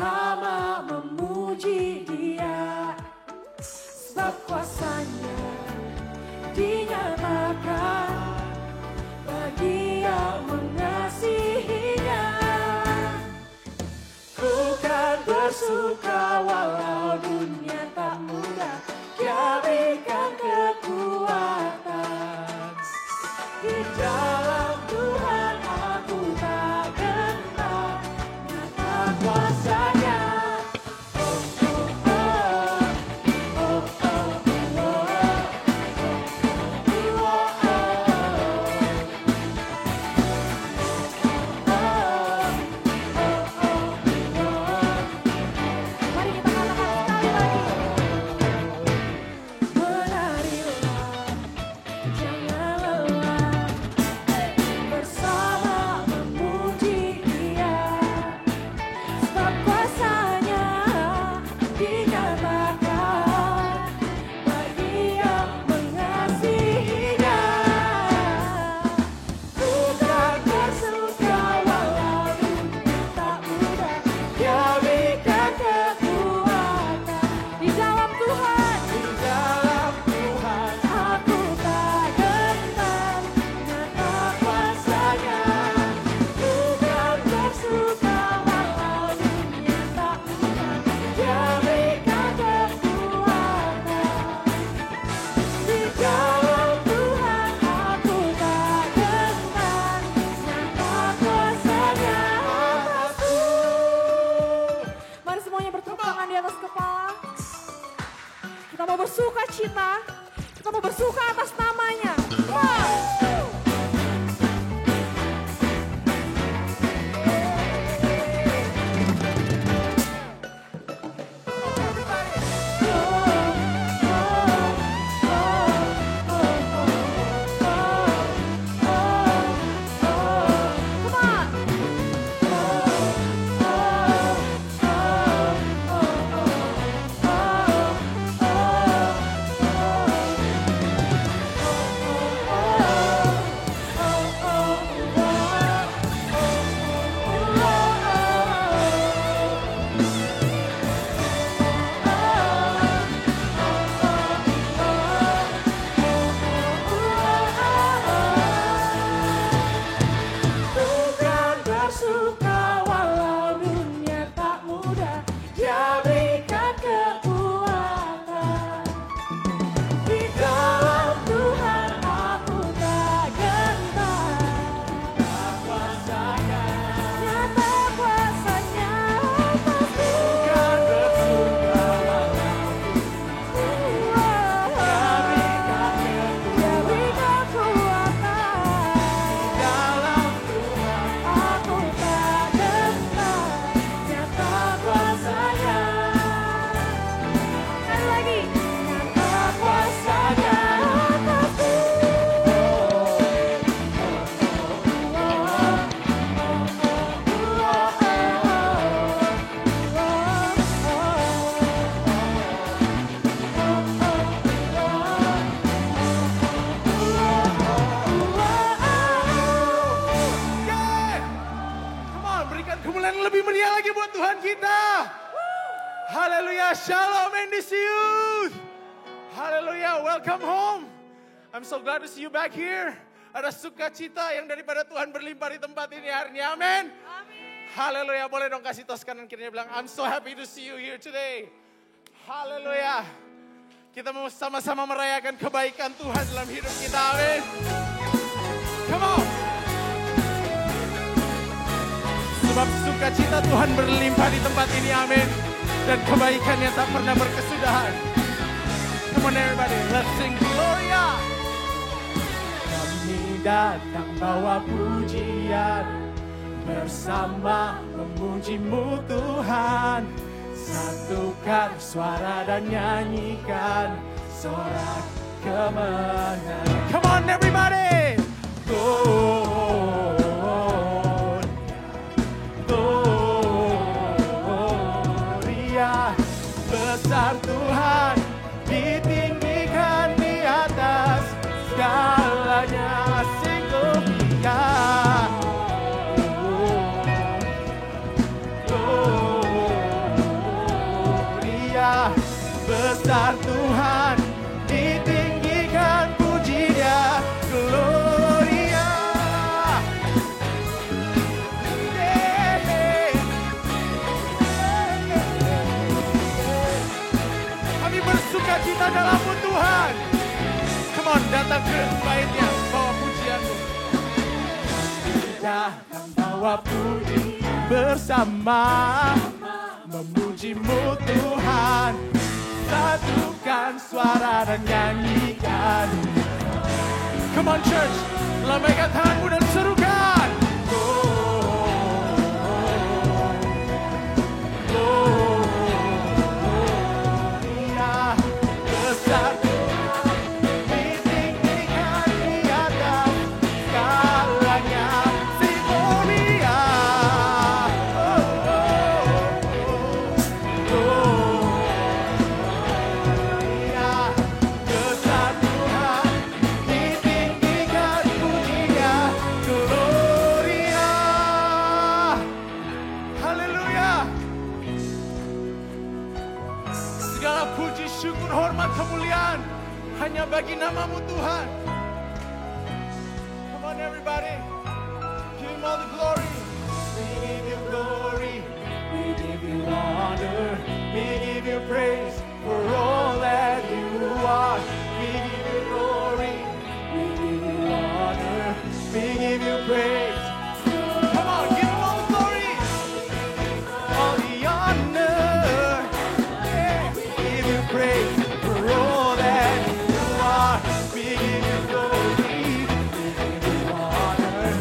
bersama memuji Dia. Sebab kuasa-Nya dinyatakan bagi yang mengasihinya. Ku kan bersuka walau dunia tak mudah, Dia berikan kekuatan. Di dalam Tuhan aku tak gentar, nyata kuasa-Nya. Bersuka cita, kita mau bersuka atas namanya. Shalom NDC Youth. Haleluya, welcome home. I'm so glad to see you back here. Ada sukacita yang daripada Tuhan berlimpah di tempat ini hari ini. Amin. Haleluya, boleh dong kasih tos kanan kirinya bilang, I'm so happy to see you here today. Haleluya. Kita mau sama-sama merayakan kebaikan Tuhan dalam hidup kita. Amin. Come on. Sebab sukacita Tuhan berlimpah di tempat ini. Amin. Dan kebaikannya tak pernah berkesudahan. Come on everybody, let's sing Gloria. Kami datang bawa pujian, bersama memuji-Mu Tuhan. Satukan suara dan nyanyikan sorak kemenangan. Come on everybody. Besar Tuhan, ditinggikan di atas segalanya, sungguh Dia. dalammu Tuhan. Come on, datang ke baitnya, bawa pujianmu. Kita akan bawa puji bersama, memujimu Tuhan. Satukan suara dan nyanyikan. Come on church, lambaikan tanganmu dan serukan. Hanya bagi namamu Tuhan. Come on everybody, give him all the glory. We give you glory, we give you honor, we give you praise for all that you are. We give you glory, we give you honor, we give you praise. Come on, give him all the glory, all the honor, yeah. We give you praise for all that. We give you glory, we give you honor,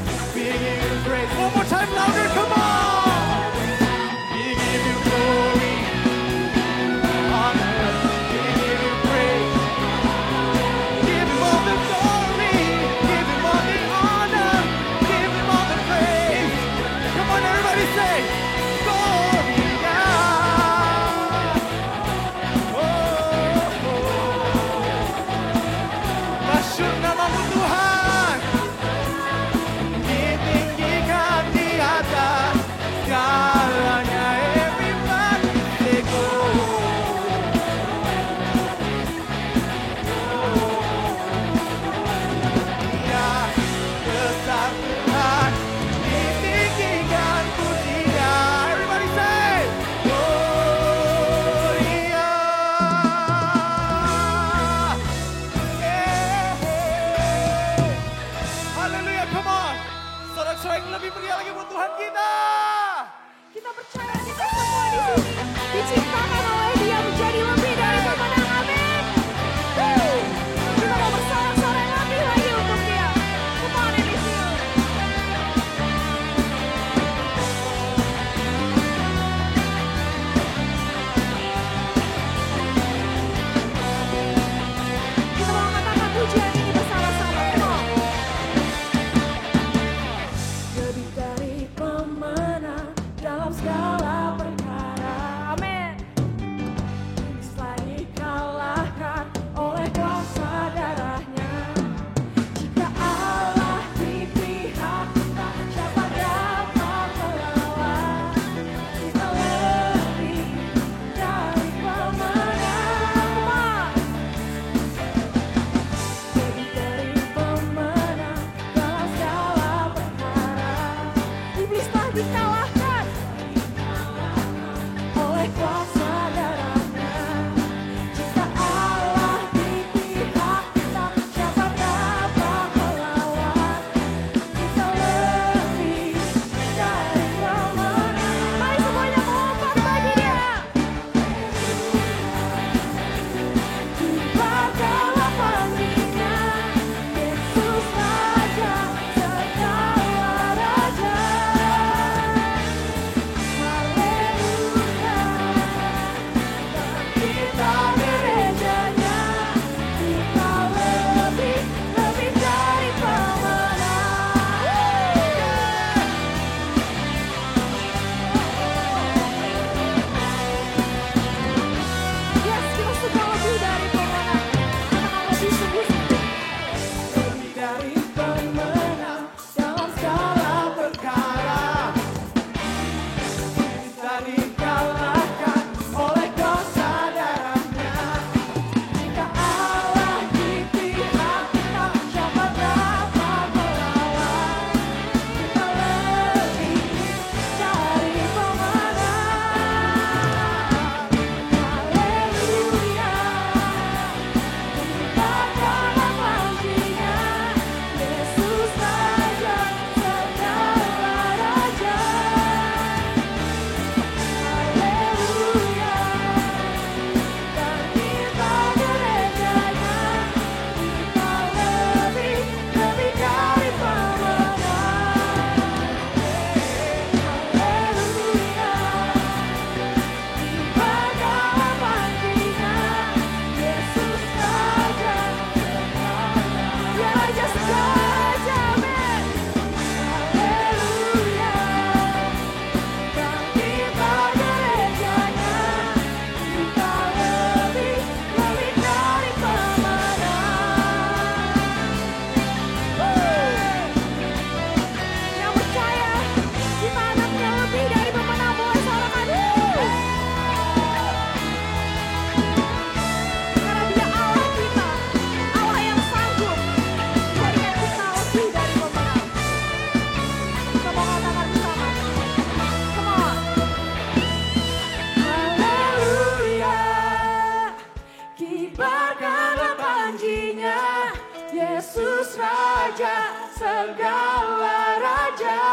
Raja segala raja.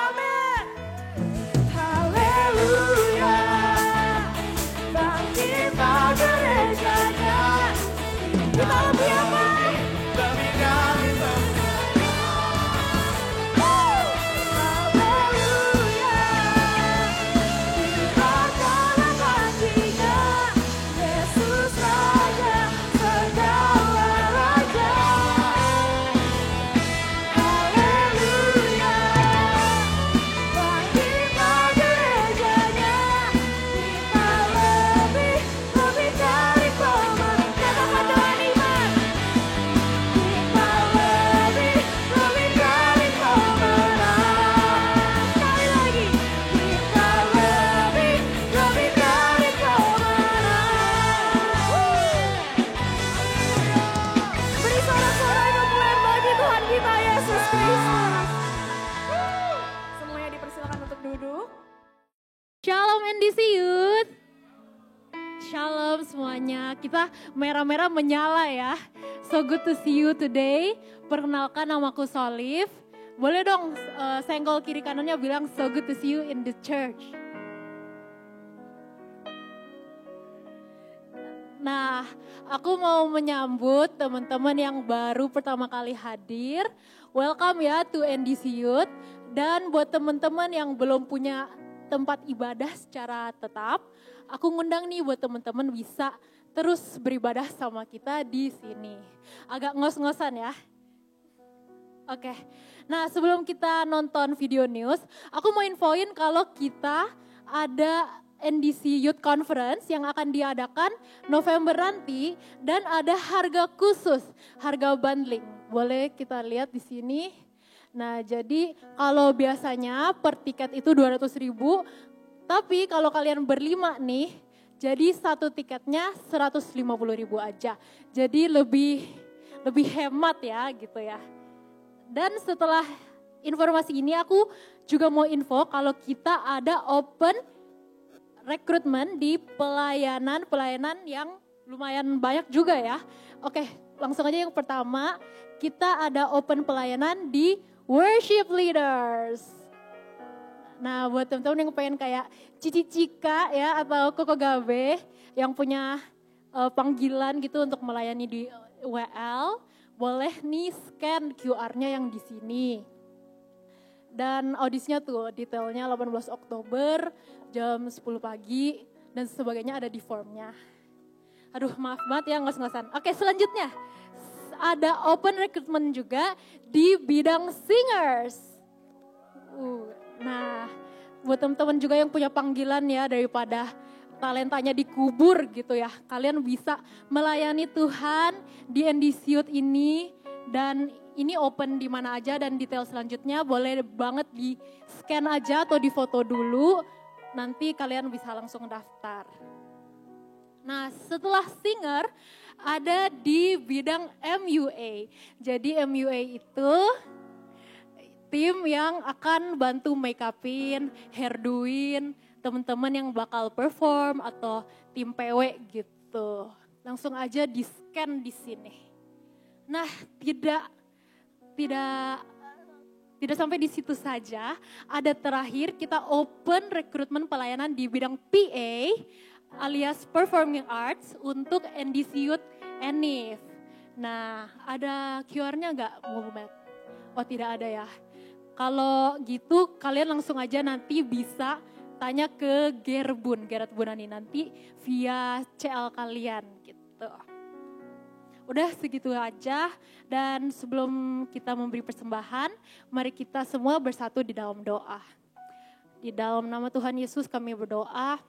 Amin. Haleluya. Bangkitlah gerejanya. Kita lebih apa? Lebih dari Haleluya. Dipakarlah hatinya. Yesus Raja segala raja. Haleluya. Bangkitlah gerejanya. Kita lebih dari pemenang. Katakan dengan iman. Kita lebih dari pemenang. Sekali lagi. Kita lebih dari pemenang. Beri sorak-sorai kemuliaan bagi Tuhan kita Yesus Kristus. Semuanya dipersilakan untuk duduk. Shalom NDC Youth. Shalom semuanya. Kita merah-merah menyala ya. So good to see you today. Perkenalkan namaku Solif. Boleh dong senggol kiri kanannya bilang so good to see you in the church. Nah, aku mau menyambut teman-teman yang baru pertama kali hadir. Welcome ya to NDC Youth. Dan buat teman-teman yang belum punya tempat ibadah secara tetap, aku ngundang nih buat teman-teman bisa terus beribadah sama kita di sini. Agak ngos-ngosan ya. Oke. Nah, sebelum kita nonton video news, aku mau infoin kalau kita ada NDC Youth Conference yang akan diadakan November nanti dan ada harga khusus, harga bundling. Boleh kita lihat di sini. Nah, jadi kalau biasanya per tiket itu 200.000, tapi kalau kalian berlima nih, jadi satu tiketnya 150.000 aja. Jadi lebih hemat ya gitu ya. Dan setelah informasi ini aku juga mau info kalau kita ada open rekrutmen di pelayanan yang lumayan banyak juga ya. Oke, langsung aja yang pertama, kita ada open pelayanan di worship leaders. Nah, buat teman-teman yang pengen kayak Cici Cika ya atau Koko Gabe yang punya panggilan gitu untuk melayani di WL, boleh nih scan QR-nya yang di sini. Dan audisinya tuh detailnya 18 Oktober jam 10 pagi dan sebagainya ada di formnya. Aduh maaf banget ya ngos-ngosan. Oke selanjutnya ada open recruitment juga di bidang singers. Nah buat teman-teman juga yang punya panggilan ya daripada talentanya dikubur gitu ya. Kalian bisa melayani Tuhan di NDC Youth ini dan ini open di mana aja dan detail selanjutnya boleh banget di scan aja atau di foto dulu. Nanti kalian bisa langsung daftar. Nah setelah singer ada di bidang MUA. Jadi MUA itu tim yang akan bantu make upin, hairdoin, teman-teman yang bakal perform atau tim PW gitu. Langsung aja di scan di sini. Nah tidak sampai di situ saja, ada terakhir kita open rekrutmen pelayanan di bidang PA alias Performing Arts untuk NDC Youth Enif. Nah, ada QR-nya nggak, Muhammad? Oh, tidak ada ya. Kalau gitu, kalian langsung aja nanti bisa tanya ke Gerard Bunani nanti via CL kalian gitu. Udah segitu aja dan sebelum kita memberi persembahan, mari kita semua bersatu di dalam doa. Di dalam nama Tuhan Yesus kami berdoa.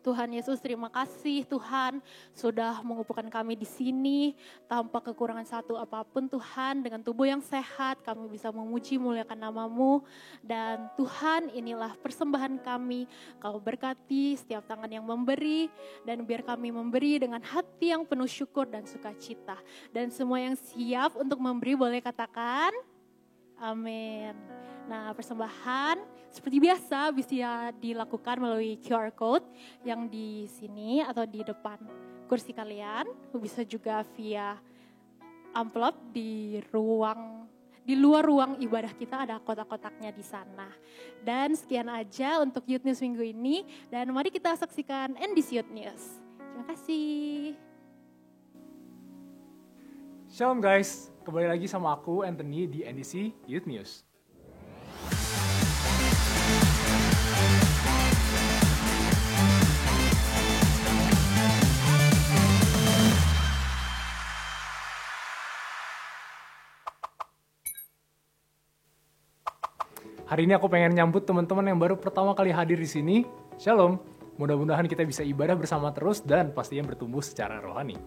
Tuhan Yesus, terima kasih Tuhan sudah mengumpulkan kami di sini tanpa kekurangan satu apapun Tuhan. Dengan tubuh yang sehat kami bisa memuji muliakan nama-Mu. Dan Tuhan inilah persembahan kami. Kau berkati setiap tangan yang memberi dan biar kami memberi dengan hati yang penuh syukur dan sukacita. Dan semua yang siap untuk memberi boleh katakan amin. Nah persembahan seperti biasa bisa dilakukan melalui QR Code yang di sini atau di depan kursi kalian. Bisa juga via amplop di ruang di luar ruang ibadah kita ada kotak-kotaknya di sana. Dan sekian aja untuk Youth News minggu ini. Dan mari kita saksikan NDC Youth News. Terima kasih. Shalom guys, kembali lagi sama aku Anthony di NDC Youth News. Hari ini aku pengen nyambut teman-teman yang baru pertama kali hadir di sini. Shalom, mudah-mudahan kita bisa ibadah bersama terus dan pastinya bertumbuh secara rohani.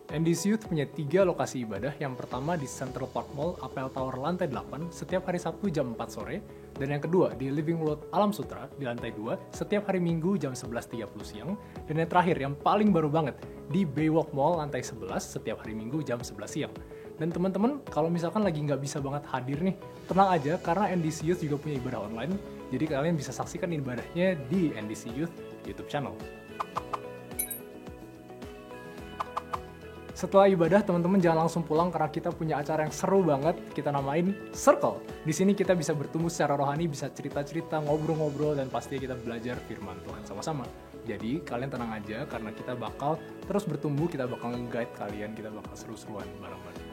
NDC Youth punya 3 lokasi ibadah. Yang pertama di Central Park Mall, Apple Tower lantai 8, setiap hari Sabtu jam 4 sore. Dan yang kedua di Living World Alam Sutra di lantai 2, setiap hari Minggu jam 11.30 siang. Dan yang terakhir, yang paling baru banget, di Baywalk Mall lantai 11, setiap hari Minggu jam 11 siang. Dan teman-teman, kalau misalkan lagi nggak bisa banget hadir nih, tenang aja karena NDC Youth juga punya ibadah online. Jadi kalian bisa saksikan ibadahnya di NDC Youth YouTube channel. Setelah ibadah, teman-teman jangan langsung pulang karena kita punya acara yang seru banget. Kita namain Circle. Di sini kita bisa bertumbuh secara rohani, bisa cerita-cerita, ngobrol-ngobrol, dan pastinya kita belajar firman Tuhan sama-sama. Jadi kalian tenang aja karena kita bakal terus bertumbuh, kita bakal nge-guide kalian, kita bakal seru-seruan bareng-bareng.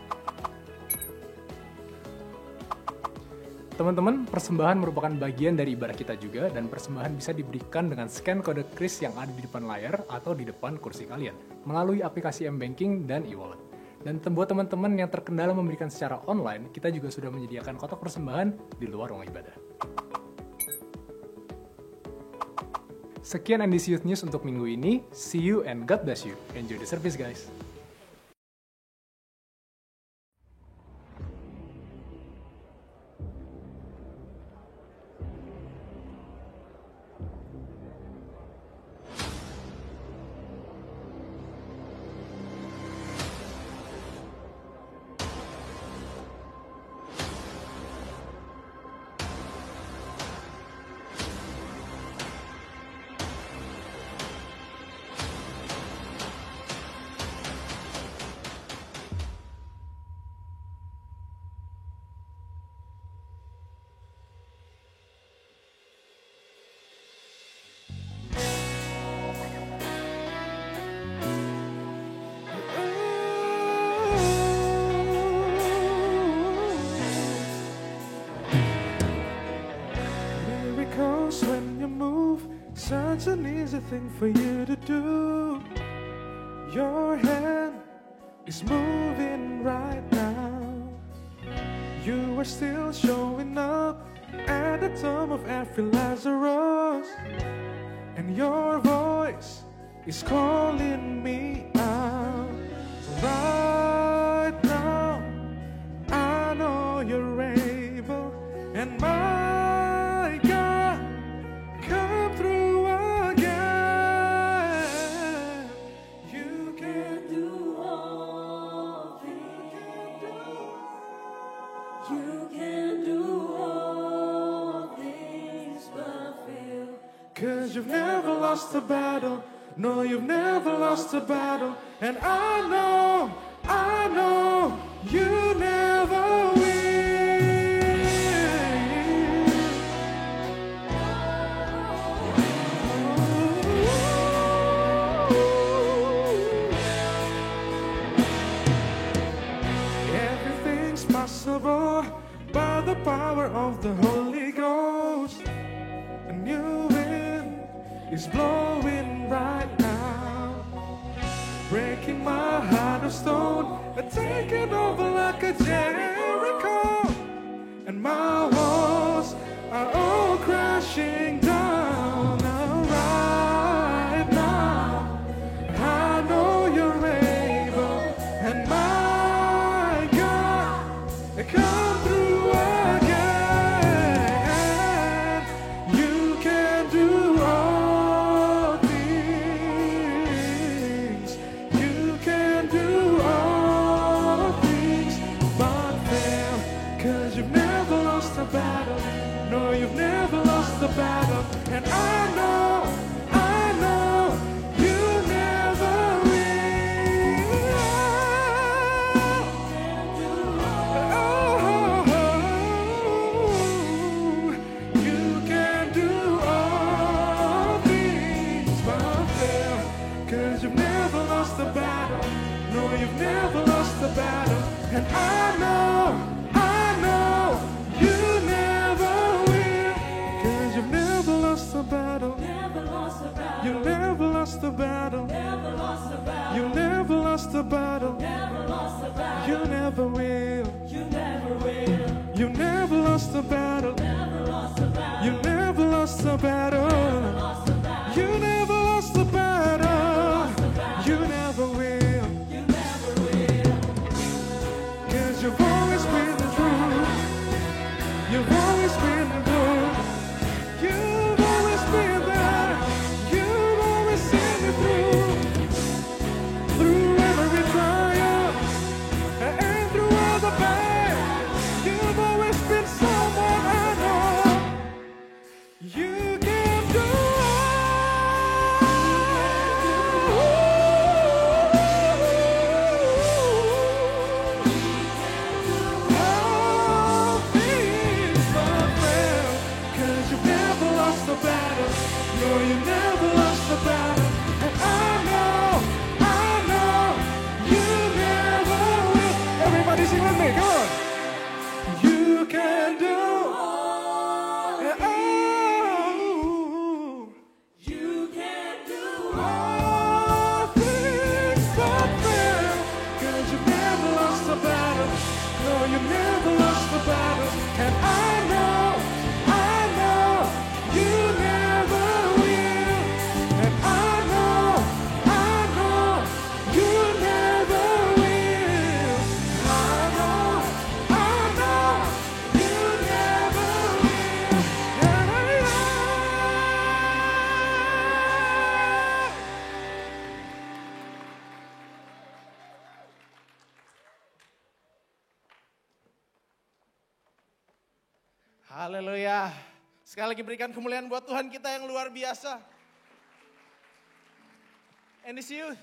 Teman-teman, persembahan merupakan bagian dari ibadah kita juga, dan persembahan bisa diberikan dengan scan kode kris yang ada di depan layar atau di depan kursi kalian, melalui aplikasi M-Banking dan e-wallet. Dan buat teman-teman yang terkendala memberikan secara online, kita juga sudah menyediakan kotak persembahan di luar ruang ibadah. Sekian NDC Youth News untuk minggu ini. See you and God bless you. Enjoy the service guys. When you move, such an easy thing for you to do. Your hand is moving right now. You are still showing up at the tomb of every Lazarus, and your voice is calling me out. Right now, I know you're able, and my you've never lost a battle. No, you've never lost a battle. And I know, you never will. Everything's possible by the power of the Holy Ghost. And you is blowing right now, breaking my heart of stone and taking over like a Jericho, and my walls are all crashing down. Now, right now, I know you're able, and my God, come through again. You can do all. You've never lost the battle, and I know, you never will. the battle. You never lost the battle. You never will. You never lost the battle. You never lost the battle. You never lost the battle. You never will. 'Cause you've always been the truth. You've always been the truth. You've always been there. You've always seen me through every trial and through all the pain. You've always been someone I know. You can do all things but fail. 'Cause you've never lost the battle. No, you never lost the battle. And I know you never will. Everybody sing with me, come on. You can do all things but fail. 'Cause you never lost the battle. No, you never lost the battle. And I know you never will. And I know you never will. I know you never will. And I know. Haleluya. Sekali lagi berikan kemuliaan buat Tuhan kita yang luar biasa. And this youth,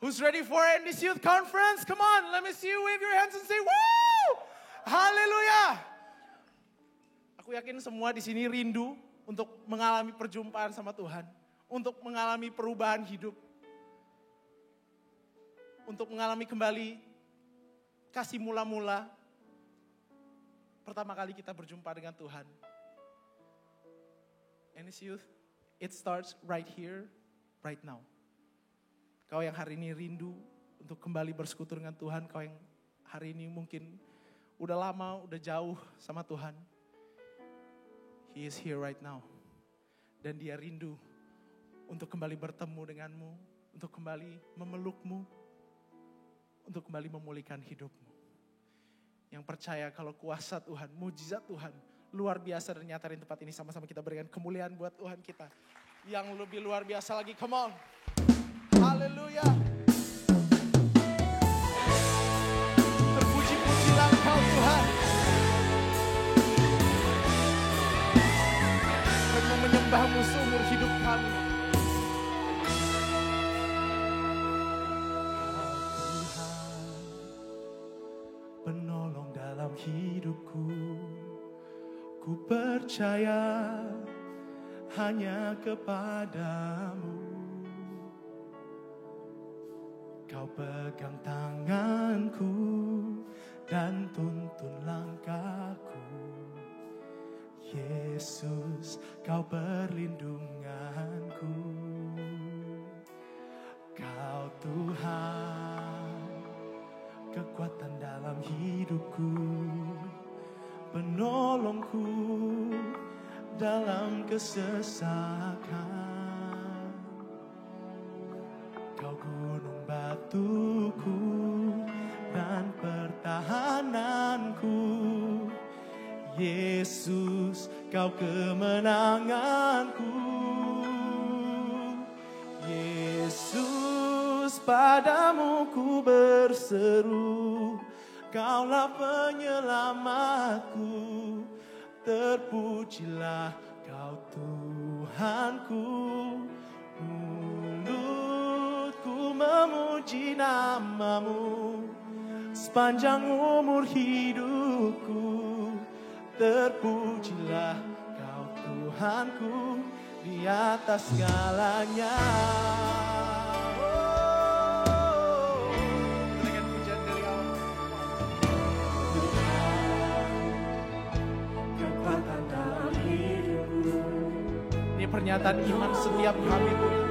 who's ready for this youth conference? Come on, let me see you wave your hands and say, woo! Haleluya. Aku yakin semua di sini rindu untuk mengalami perjumpaan sama Tuhan. Untuk mengalami perubahan hidup. Untuk mengalami kembali kasih mula-mula. Pertama kali kita berjumpa dengan Tuhan. And this youth, it starts right here, right now. Kau yang hari ini rindu untuk kembali bersekutu dengan Tuhan. Kau yang hari ini mungkin udah lama, udah jauh sama Tuhan. He is here right now. Dan dia rindu untuk kembali bertemu denganmu. Untuk kembali memelukmu. Untuk kembali memulihkan hidupmu. Yang percaya kalau kuasa Tuhan, mujizat Tuhan, luar biasa dan nyata di tempat ini. Sama-sama kita berikan kemuliaan buat Tuhan kita. Yang lebih luar biasa lagi, come on. Haleluya. Terpuji-pujilah Engkau Tuhan. Kami menyembah-Mu seumur hidup kami. Penolong dalam hidupku, ku percaya hanya kepadamu. Kau pegang tanganku dan tuntun langkahku. Yesus, Kau perlindunganku. Kau Tuhan, kekuatan dalam hidupku, penolongku dalam kesesakan. Kau gunung batuku dan pertahananku. Yesus, Kau kemenanganku. Yesus, padamu ku berseru, Kaulah penyelamatku. Terpujilah Kau Tuhanku. Mulutku memuji nama-Mu sepanjang umur hidupku. Terpujilah Kau Tuhanku di atas segalanya. Dengan pujian dari Allah. Kekuatan dalam hidupku. Ini pernyataan iman setiap kami, Tuhan.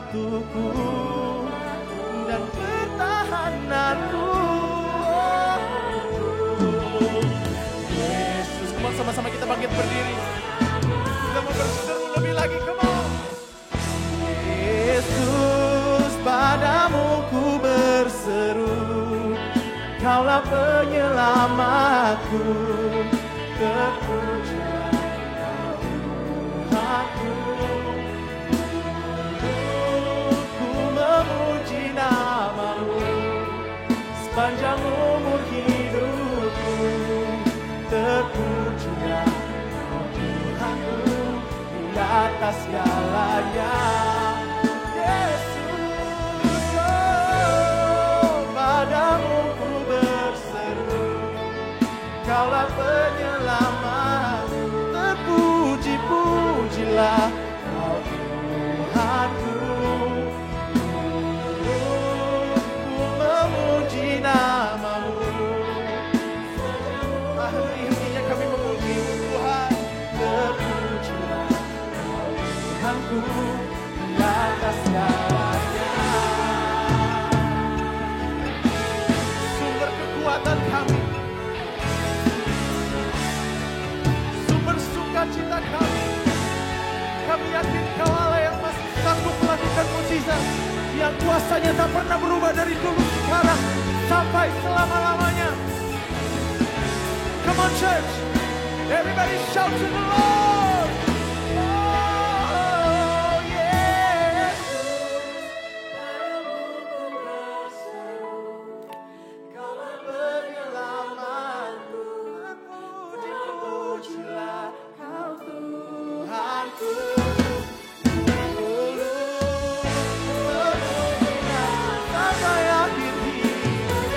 waktuku dan pertahananku. Yesus, come on, sama-sama kita bangkit berdiri. Kita mau berseru lebih lagi, come on. Yesus, padamu ku berseru, Kaulah penyelamatku, terpuji Tuhanku. Ku memuji namamu sepanjang umur hidupku, terpujilah Tuhanku di atas segalanya. Yesus, oh, padamu ku berseru, Kaulah penyelamat, terpuji-pujilah Kau Tuhanku. Ku memuji namamu, henti-hentinya kami memuji Tuhan, terpujilah Kau Tuhanku di atas segalanya. Sumber kekuatan kami, sumber sukacita kami. Kami yakin Kau Allah yang masih sanggup melakukan mukjizat, yang kuasanya tak pernah berubah dari dulu sekarang sampai selama-lamanya. Come on church, everybody shout to the Lord. Oh yes. Kaulah penyelamatku, terpuji-pujilah Kau Tuhanku. Sampai akhir hidup,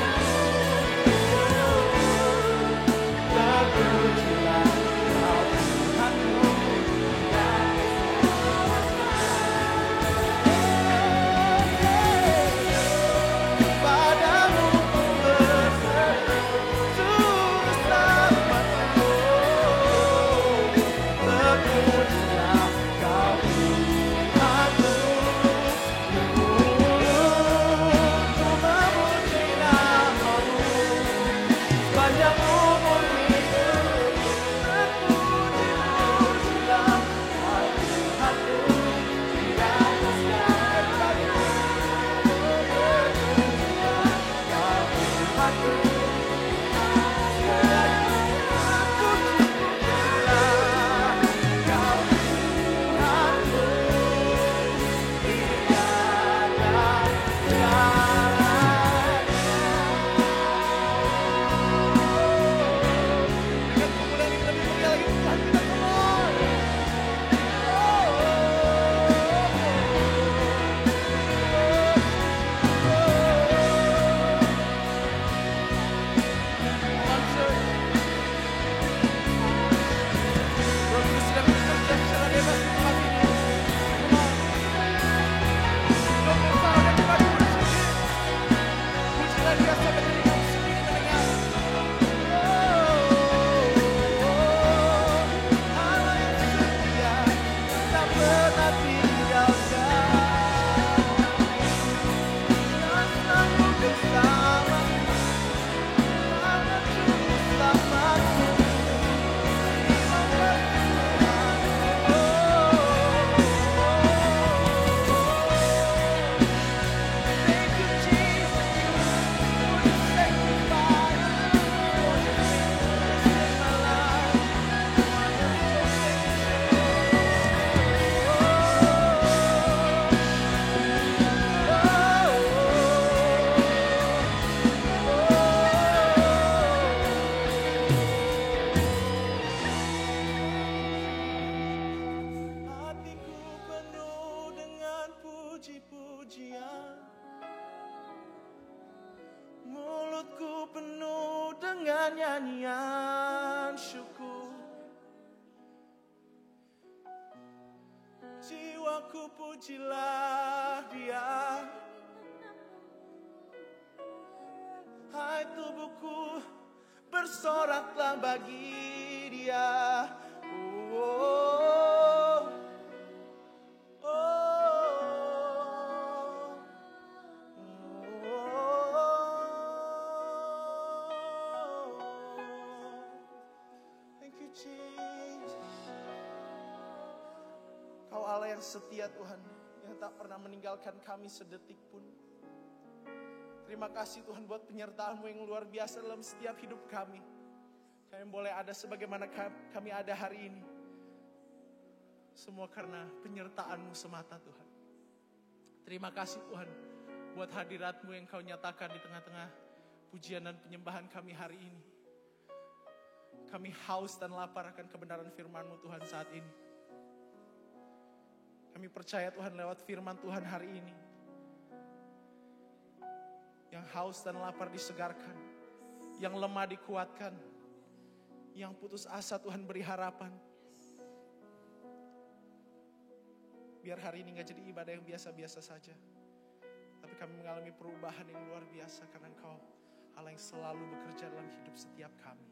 terpujilah Kau Tuhanku. Padamu ku berseru, Juru Selamatku, terpujilah Kau Tuhanku. Ku memuji namamu sepanjang umur hidupku, terpuji-pujilah Kau Tuhanku di atas segalanya. Kau Tuhanku, puji-pujilah Kau Tuhanku di atas segalanya. Dengan kemuliaan yang lebih mulia lagi, Tuhan kita, come on. Come on, church. Roh Kudus sedang bekerja secara bebas di tempat ini. Come on. Roh bersama dan kembali bersujud. Pujilah Dia sampai telingamu sendiri mendengar. Allah yang setia, tak pernah tinggalkan. Yang selalu bersamaku, Tuhan Juru Selamatku. Thank you, Jesus, for the sacrifice, for the things in my life. Hatiku penuh dengan puji-pujian, mulutku penuh dengan nyanyian syukur. Jiwaku pujilah Dia, hai tubuhku bersoraklah bagi Dia. Oh, oh, oh. yang setia Tuhan, yang tak pernah meninggalkan kami sedetik pun. Terima kasih Tuhan buat penyertaan-Mu yang luar biasa dalam setiap hidup kami. Kami boleh ada sebagaimana kami ada hari ini. Semua karena penyertaan-Mu semata Tuhan. Terima kasih Tuhan buat hadirat-Mu yang Kau nyatakan di tengah-tengah pujian dan penyembahan kami hari ini. Kami haus dan lapar akan kebenaran firman-Mu Tuhan saat ini. Kami percaya Tuhan lewat firman Tuhan hari ini. Yang haus dan lapar disegarkan. Yang lemah dikuatkan. Yang putus asa Tuhan beri harapan. Biar hari ini gak jadi ibadah yang biasa-biasa saja. Tapi kami mengalami perubahan yang luar biasa karena Engkau Allah yang selalu bekerja dalam hidup setiap kami.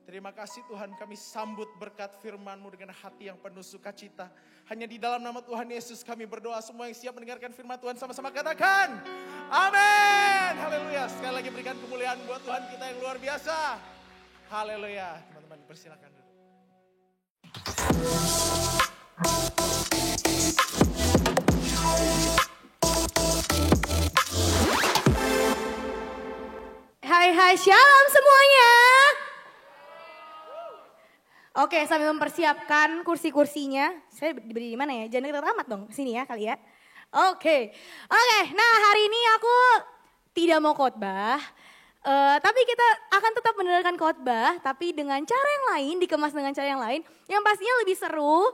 Terima kasih Tuhan, kami sambut berkat firman-Mu dengan hati yang penuh sukacita. Hanya di dalam nama Tuhan Yesus kami berdoa. Semua yang siap mendengarkan firman Tuhan sama-sama katakan amin. Haleluya. Sekali lagi berikan kemuliaan buat Tuhan kita yang luar biasa. Haleluya. Teman-teman persilakan dulu. Hai shalom semuanya. Oke, sambil mempersiapkan kursi-kursinya. Saya berdiri di mana ya? Jangan dekat amat dong, sini ya kali ya. Oke, nah hari ini aku tidak mau khotbah. Tapi kita akan tetap mendengarkan khotbah, tapi dengan cara yang lain, dikemas dengan cara yang lain. Yang pastinya lebih seru.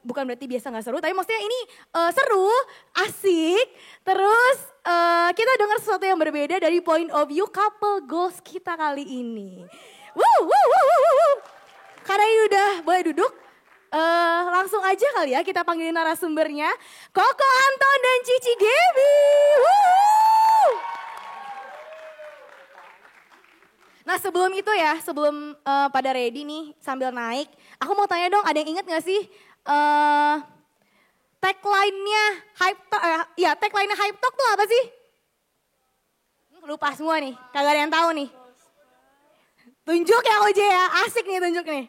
Bukan berarti biasa gak seru, tapi maksudnya ini seru, asik. Terus kita dengar sesuatu yang berbeda dari point of view couple goals kita kali ini. Karena ini udah boleh duduk, langsung aja kali ya kita panggilin narasumbernya. Koko Anton dan Cici Gaby. Nah sebelum itu ya, sebelum pada ready nih sambil naik. Aku mau tanya dong, ada yang inget gak sih? Tagline-nya Hype Talk, tagline-nya Hype Talk tuh apa sih? Lupa semua nih, kagak ada yang tahu nih. Tunjuk ya Oje ya, asik nih tunjuk nih.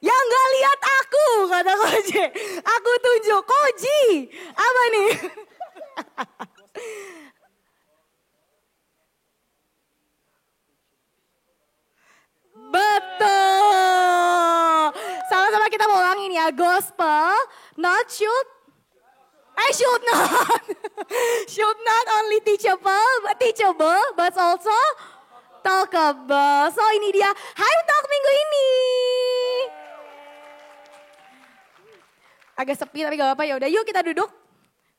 Yang gak lihat aku, kata Oje. Aku tunjuk, Koji. Apa nih? Betul. Sama-sama kita mau ulangin ya, gospel, not should not only teachable, but also talkable. So ini dia Hype Talk minggu ini. Agak sepi tapi gak apa-apa, ya udah yuk kita duduk.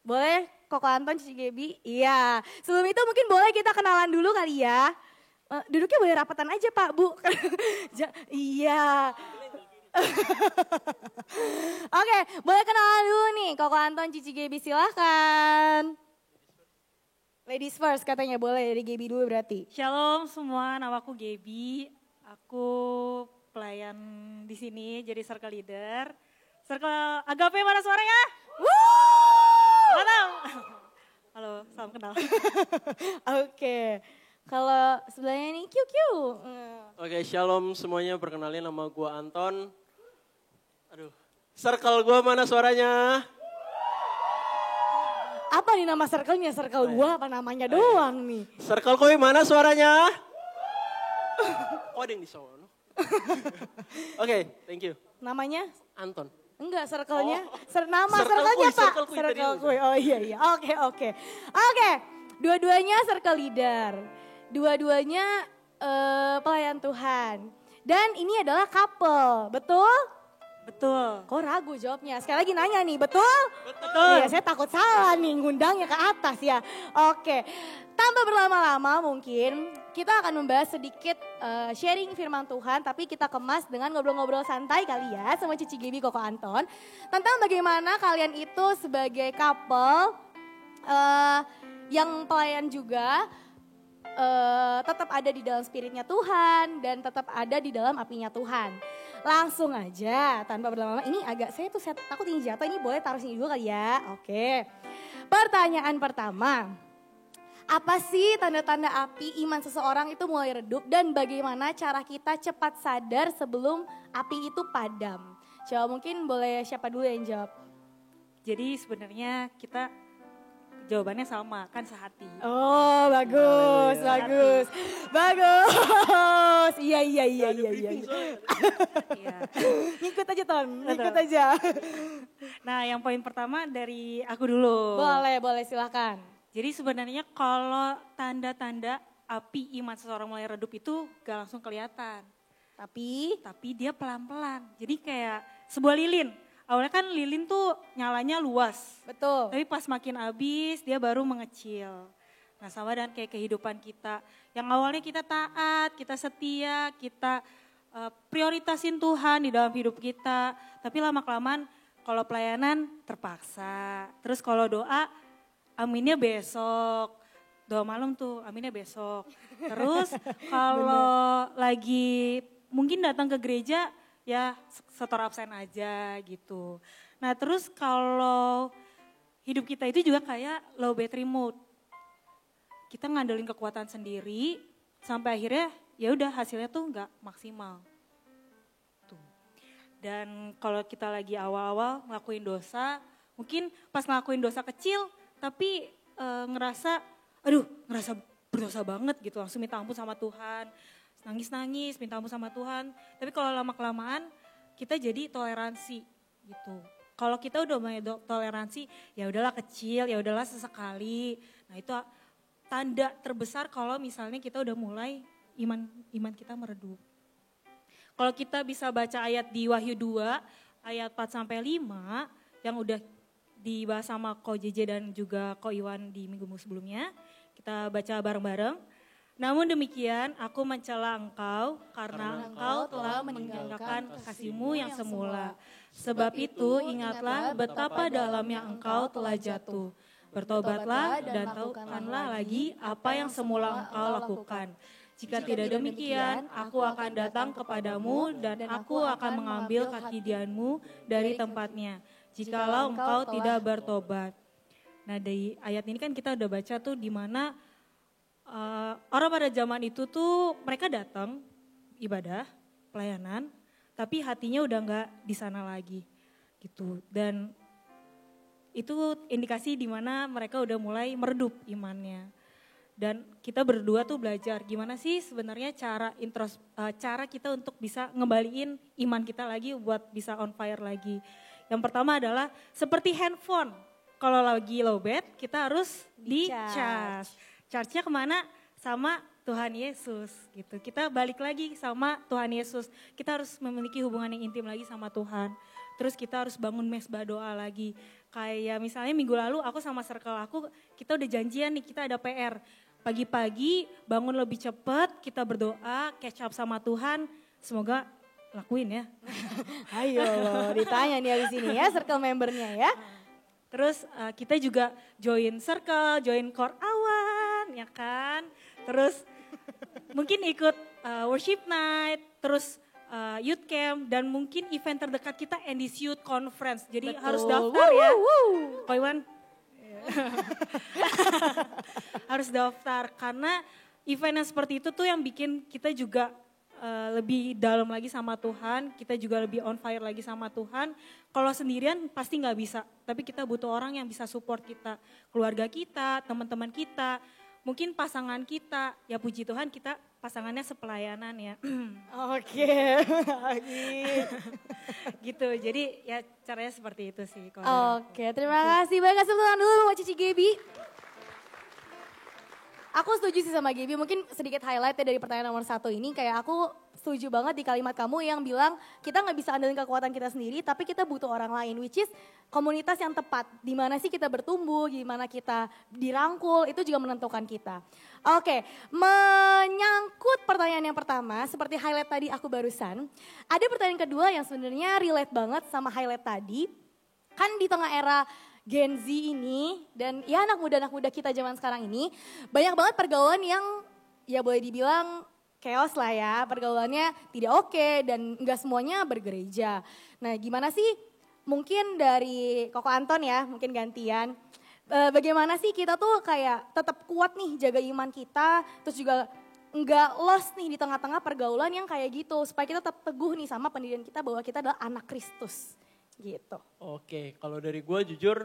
Boleh Koko Anton, Cici Gaby? Iya. Sebelum itu mungkin boleh kita kenalan dulu kali ya. Duduknya boleh rapatan aja Pak, Bu. Iya. Oke, boleh kenalan dulu nih. Koko Anton, Cici Gaby silahkan. Ladies first katanya, boleh dari Gaby dulu berarti. Shalom semua, namaku Gaby. Aku pelayan di sini jadi circle leader. Circle Agape mana suaranya? Mana? Halo, salam kenal. Oke. Kalau sebelahnya nih QQ. Oke, shalom semuanya, perkenalin nama gua Anton. Aduh, circle gua mana suaranya? Apa nih nama circle-nya? Circle gua apa namanya doang nih? Circle koi mana suaranya? Oh, ada yang di sono. Oke, thank you. Namanya? Anton. Enggak, circle-nya. Nama Circle circle-nya Kui, Pak. Circle Kui tadi Circle udah. Kui. Oh iya. Oke. Dua-duanya circle leader. Dua-duanya pelayan Tuhan. Dan ini adalah couple, betul? Betul. Kok ragu jawabnya? Sekali lagi nanya nih, betul? Betul. Iya, saya takut salah nih, ngundangnya ke atas ya. Oke, tanpa berlama-lama mungkin kita akan membahas sedikit sharing firman Tuhan. Tapi kita kemas dengan ngobrol-ngobrol santai kali ya sama Cici Gaby, Koko Anton. Tentang bagaimana kalian itu sebagai couple yang pelayan juga tetap ada di dalam spiritnya Tuhan dan tetap ada di dalam apinya Tuhan. Langsung aja tanpa berlama-lama, ini agak saya takut ini jatuh, ini boleh taruh sini dulu kali ya. Oke, pertanyaan pertama, apa sih tanda-tanda api iman seseorang itu mulai redup dan bagaimana cara kita cepat sadar sebelum api itu padam? Coba mungkin boleh siapa dulu yang jawab? Jadi sebenarnya kita jawabannya sama, kan sehati. Oh, bagus, bagus. Bagus. Iya. Iya. Ngikut aja, Ton. Ngikut Betul. aja. Nah, yang poin pertama dari aku dulu. Boleh, silakan. Jadi sebenarnya kalau tanda-tanda api iman seseorang mulai redup itu gak langsung kelihatan. Tapi dia pelan-pelan. Jadi kayak sebuah lilin. Awalnya kan lilin tuh nyalanya luas. Betul. Tapi pas makin habis dia baru mengecil. Nah sama dan kayak kehidupan kita. Yang awalnya kita taat, kita setia, kita prioritasin Tuhan di dalam hidup kita. Tapi lama-kelamaan kalau pelayanan terpaksa. Terus kalau doa aminnya besok. Doa malam tuh aminnya besok. Terus kalau lagi mungkin datang ke gereja ya setor absen aja gitu. Nah terus kalau hidup kita itu juga kayak low battery mode. Kita ngandelin kekuatan sendiri sampai akhirnya ya udah hasilnya tuh nggak maksimal. Tuh. Dan kalau kita lagi awal-awal ngelakuin dosa, mungkin pas ngelakuin dosa kecil tapi ngerasa berdosa banget gitu, langsung minta ampun sama Tuhan. Nangis-nangis, minta ampun sama Tuhan. Tapi kalau lama-kelamaan kita jadi toleransi gitu. Kalau kita udah mulai toleransi, ya udahlah kecil, ya udahlah sesekali. Nah itu tanda terbesar kalau misalnya kita udah mulai iman kita meredup. Kalau kita bisa baca ayat di Wahyu 2, ayat 4 sampai 5 yang udah dibahas sama Ko JJ dan juga Ko Iwan di minggu sebelumnya, kita baca bareng-bareng. Namun demikian aku mencela engkau karena engkau telah meninggalkan kasih-Mu yang semula. Sebab itu ingatlah betapa dalamnya engkau telah jatuh. Bertobatlah dan lakukanlah lagi apa yang semula engkau lakukan. Jika tidak demikian, aku akan datang kepadamu dan aku akan mengambil kaki-dianmu dari tempatnya. Jikalau engkau tidak bertobat. Nah dari ayat ini kan kita udah baca tuh di mana orang pada zaman itu tuh mereka datang ibadah, pelayanan, tapi hatinya udah nggak di sana lagi, gitu. Dan itu indikasi di mana mereka udah mulai meredup imannya. Dan kita berdua tuh belajar gimana sih sebenarnya cara kita untuk bisa ngembaliin iman kita lagi buat bisa on fire lagi. Yang pertama adalah seperti handphone, kalau lagi lowbat kita harus di-charge. Charge-nya kemana? Sama Tuhan Yesus gitu. Kita balik lagi sama Tuhan Yesus. Kita harus memiliki hubungan yang intim lagi sama Tuhan. Terus kita harus bangun mesbah doa lagi. Kayak misalnya minggu lalu aku sama circle aku, kita udah janjian nih kita ada PR. Pagi-pagi bangun lebih cepat, kita berdoa, catch up sama Tuhan. Semoga lakuin ya. Ayo ditanya nih habis ini ya circle membernya ya. Terus kita juga join circle, join core awan, ya kan. Terus mungkin ikut worship night, terus youth camp, dan mungkin event terdekat kita NDC Youth Conference. Jadi harus daftar ya. Ko Iwan? Harus daftar karena event yang seperti itu tuh yang bikin kita juga lebih dalam lagi sama Tuhan, kita juga lebih on fire lagi sama Tuhan. Kalau sendirian pasti nggak bisa, tapi kita butuh orang yang bisa support kita, keluarga kita, teman-teman kita, mungkin pasangan kita. Ya puji Tuhan kita pasangannya sepelayanan ya. Oke. Gitu, jadi ya caranya seperti itu sih. Oke, terima kasih. Baik, kasih tangan dulu sama Cici Gaby. Aku setuju sih sama Gaby, mungkin sedikit highlight ya dari pertanyaan nomor 1 ini. Kayak aku setuju banget di kalimat kamu yang bilang kita gak bisa andelin kekuatan kita sendiri, tapi kita butuh orang lain, which is komunitas yang tepat. Dimana sih kita bertumbuh, gimana kita dirangkul, itu juga menentukan kita. Oke, menyangkut pertanyaan yang pertama, seperti highlight tadi aku barusan, ada pertanyaan kedua yang sebenarnya relate banget sama highlight tadi. Kan di tengah era Gen Z ini dan ya anak muda kita zaman sekarang ini banyak banget pergaulan yang ya boleh dibilang chaos lah ya, pergaulannya tidak oke dan enggak semuanya bergereja. Nah gimana sih mungkin dari Koko Anton ya, mungkin gantian. Bagaimana sih kita tuh kayak tetap kuat nih jaga iman kita, terus juga nggak lost nih di tengah-tengah pergaulan yang kayak gitu. Supaya kita tetap teguh nih sama pendirian kita bahwa kita adalah anak Kristus. Gitu. Oke, kalau dari gue jujur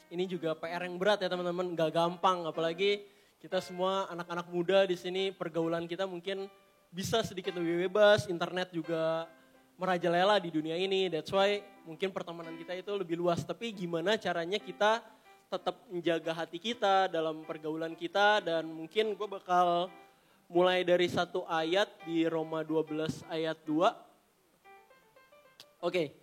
ini juga PR yang berat ya teman-teman, gak gampang. Apalagi kita semua anak-anak muda di sini, pergaulan kita mungkin bisa sedikit lebih bebas, internet juga merajalela di dunia ini. That's why mungkin pertemanan kita itu lebih luas. Tapi gimana caranya kita tetap menjaga hati kita dalam pergaulan kita, dan mungkin gue bakal mulai dari satu ayat di Roma 12 ayat 2. Oke,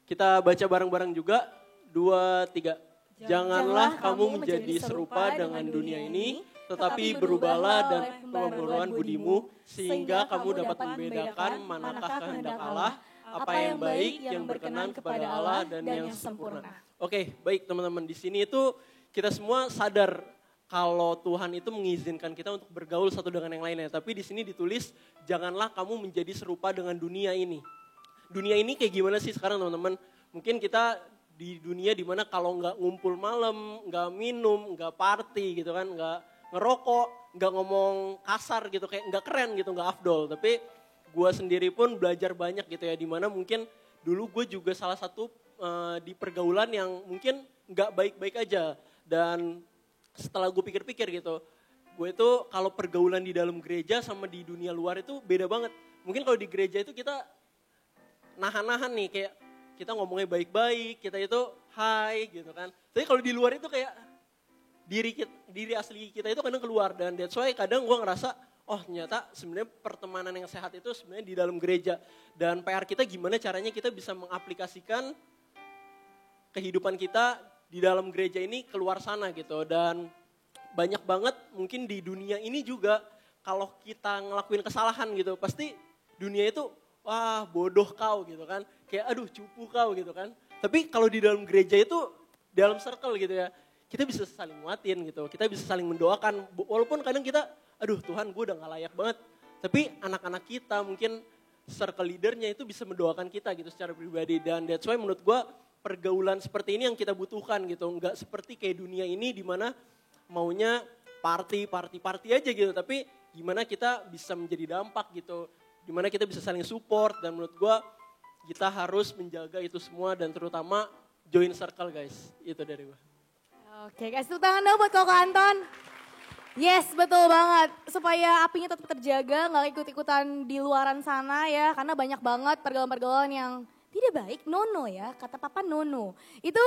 kita baca bareng-bareng juga. 2, 3. Janganlah kamu menjadi serupa dengan dunia ini, tetapi berubahlah dan pembaruan budimu, sehingga kamu dapat membedakan manakah kehendak Allah, apa yang baik, yang berkenan kepada Allah, dan yang sempurna. Oke, baik teman-teman, di sini itu kita semua sadar kalau Tuhan itu mengizinkan kita untuk bergaul satu dengan yang lainnya. Tapi di sini ditulis, janganlah kamu menjadi serupa dengan dunia ini. Dunia ini kayak gimana sih sekarang teman-teman? Mungkin kita di dunia dimana kalau nggak ngumpul malam, nggak minum, nggak party gitu kan, nggak ngerokok, nggak ngomong kasar gitu, kayak nggak keren gitu, nggak afdol. Tapi gue sendiri pun belajar banyak gitu ya, dimana mungkin dulu gue juga salah satu di pergaulan yang mungkin nggak baik-baik aja. Dan setelah gue pikir-pikir gitu, gue itu kalau pergaulan di dalam gereja sama di dunia luar itu beda banget. Mungkin kalau di gereja itu kita nahan-nahan nih, kayak kita ngomongnya baik-baik, kita itu hai gitu kan. Tapi kalau di luar itu kayak diri asli kita itu kadang keluar, dan that's why kadang gue ngerasa, oh ternyata sebenarnya pertemanan yang sehat itu sebenarnya di dalam gereja. Dan PR kita gimana caranya kita bisa mengaplikasikan kehidupan kita di dalam gereja ini keluar sana gitu. Dan banyak banget mungkin di dunia ini juga kalau kita ngelakuin kesalahan gitu, pasti dunia itu wah bodoh kau gitu kan, kayak aduh cupu kau gitu kan. Tapi kalau di dalam gereja itu, dalam circle gitu ya, kita bisa saling nguatin gitu, kita bisa saling mendoakan. Walaupun kadang kita, aduh Tuhan gue udah gak layak banget. Tapi anak-anak kita mungkin circle leadernya itu bisa mendoakan kita gitu secara pribadi. Dan that's why menurut gue pergaulan seperti ini yang kita butuhkan gitu. Nggak seperti kayak dunia ini dimana maunya party aja gitu. Tapi gimana kita bisa menjadi dampak gitu. Gimana kita bisa saling support. Dan menurut gue kita harus menjaga itu semua. Dan terutama join circle guys. Itu dari gue. Oke, kasih tepuk tangan dong buat Koko Anton. Yes, betul banget. Supaya apinya tetap terjaga, nggak ikut-ikutan di luaran sana ya. Karena banyak banget pergaulan-pergaulan yang tidak baik, nono ya, kata papa nono. Itu